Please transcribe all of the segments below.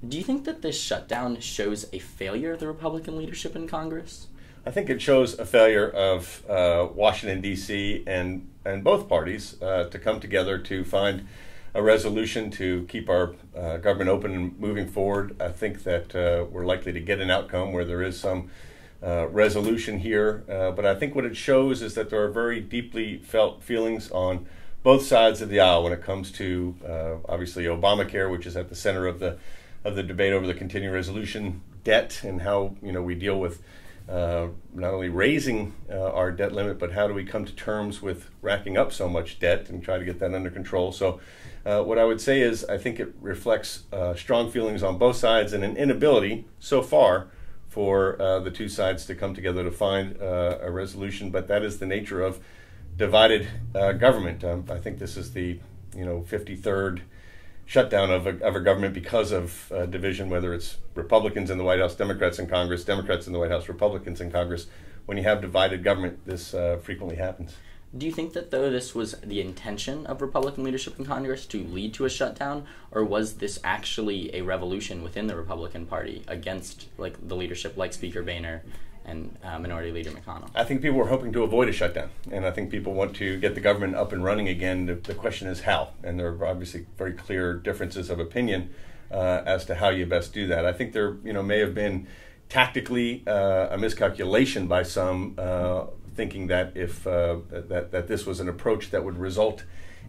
Do you think that this shutdown shows a failure of the Republican leadership in Congress? I think it shows a failure of Washington, D.C. and both parties to come together to find a resolution to keep our government open and moving forward. I think that we're likely to get an outcome where there is some resolution here. But I think what it shows is that there are very deeply felt feelings on both sides of the aisle when it comes to obviously Obamacare, which is at the center of the debate over the continuing resolution debt and how we deal with not only raising our debt limit, but how do we come to terms with racking up so much debt and try to get that under control. So what I would say is I think it reflects strong feelings on both sides and an inability so far for the two sides to come together to find a resolution. But that is the nature of divided government. I think this is the 53rd shutdown of a government because of division, whether it's Republicans in the White House, Democrats in Congress, Democrats in the White House, Republicans in Congress. When you have divided government, this frequently happens. Do you think that, though, this was the intention of Republican leadership in Congress to lead to a shutdown, or was this actually a revolution within the Republican Party against the leadership like Speaker Boehner and Minority Leader McConnell? I think people were hoping to avoid a shutdown, and I think people want to get the government up and running again. The question is how, and there are obviously very clear differences of opinion as to how you best do that. I think there may have been tactically a miscalculation by some thinking that if that this was an approach that would result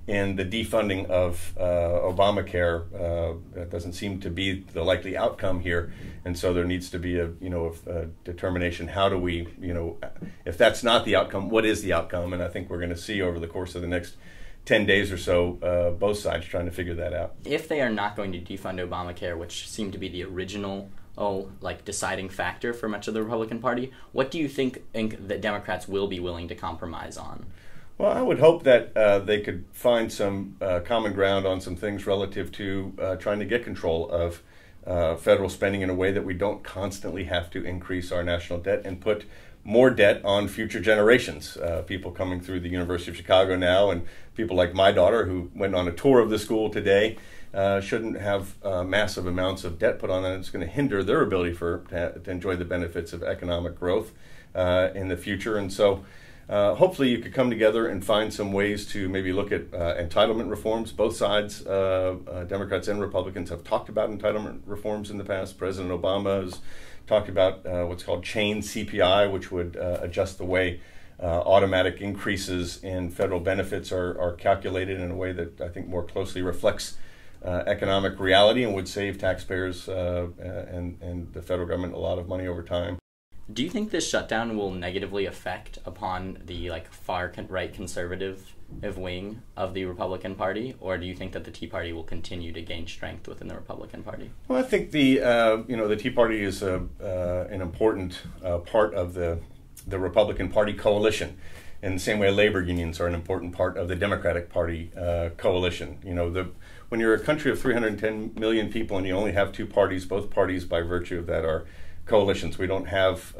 in the defunding of Obamacare. That doesn't seem to be the likely outcome here, and so there needs to be a determination. How do we, if that's not the outcome, what is the outcome? And I think we're going to see over the course of the next 10 days or so, both sides trying to figure that out. If they are not going to defund Obamacare, which seemed to be the original deciding factor for much of the Republican Party, what do you think that Democrats will be willing to compromise on? Well, I would hope that they could find some common ground on some things relative to trying to get control of federal spending in a way that we don't constantly have to increase our national debt and put more debt on future generations. People coming through the University of Chicago now, and people like my daughter who went on a tour of the school today, shouldn't have massive amounts of debt put on them. It's going to hinder their ability to enjoy the benefits of economic growth in the future. And so hopefully you could come together and find some ways to maybe look at entitlement reforms. Both sides, Democrats and Republicans, have talked about entitlement reforms in the past. President Obama has talked about what's called chain CPI, which would adjust the way automatic increases in federal benefits are calculated in a way that I think more closely reflects economic reality and would save taxpayers and the federal government a lot of money over time. Do you think this shutdown will negatively affect upon the far right conservative wing of the Republican Party, or do you think that the Tea Party will continue to gain strength within the Republican Party? Well, I think the Tea Party is an important part of the Republican Party coalition. In the same way, labor unions are an important part of the Democratic Party coalition. When you're a country of 310 million people and you only have two parties, both parties by virtue of that are coalitions. We don't have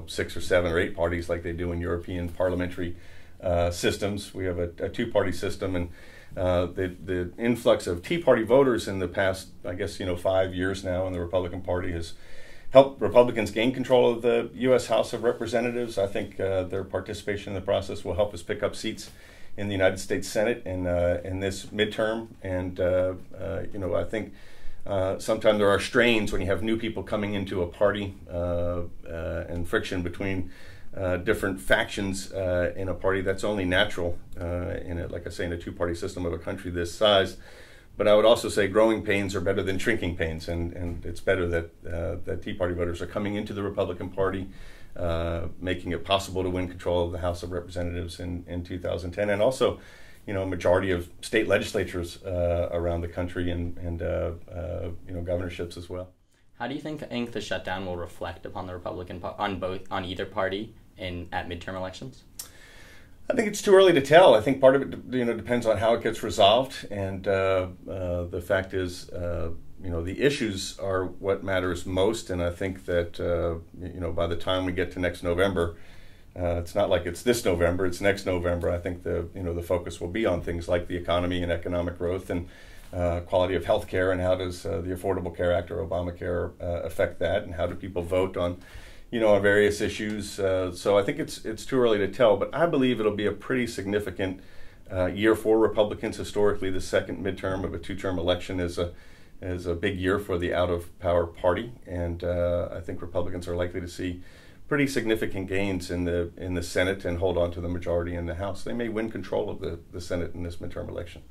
6 or 7 or 8 parties like they do in European parliamentary systems. We have a two-party system, and the influx of Tea Party voters in the past, 5 years now in the Republican Party has helped Republicans gain control of the U.S. House of Representatives. I think their participation in the process will help us pick up seats in the United States Senate in this midterm, and I think sometimes there are strains when you have new people coming into a party and friction between different factions in a party. That's only natural in a two-party system of a country this size. But I would also say growing pains are better than shrinking pains, and it's better that Tea Party voters are coming into the Republican Party, making it possible to win control of the House of Representatives in 2010, and also a majority of state legislatures around the country and governorships as well. How do you think the shutdown will reflect upon the Republican on either party at midterm elections? I think it's too early to tell. I think part of it depends on how it gets resolved, and the fact is the issues are what matters most. And I think that by the time we get to next November, it's not like it's this November, it's next November. I think the focus will be on things like the economy and economic growth, and quality of health care, and how does the Affordable Care Act or Obamacare affect that, and how do people vote on, on various issues. So I think it's too early to tell, but I believe it'll be a pretty significant year for Republicans. Historically, the second midterm of a two-term election is a big year for the out-of-power party, and I think Republicans are likely to see pretty significant gains in the Senate and hold on to the majority in the House. They may win control of the Senate in this midterm election.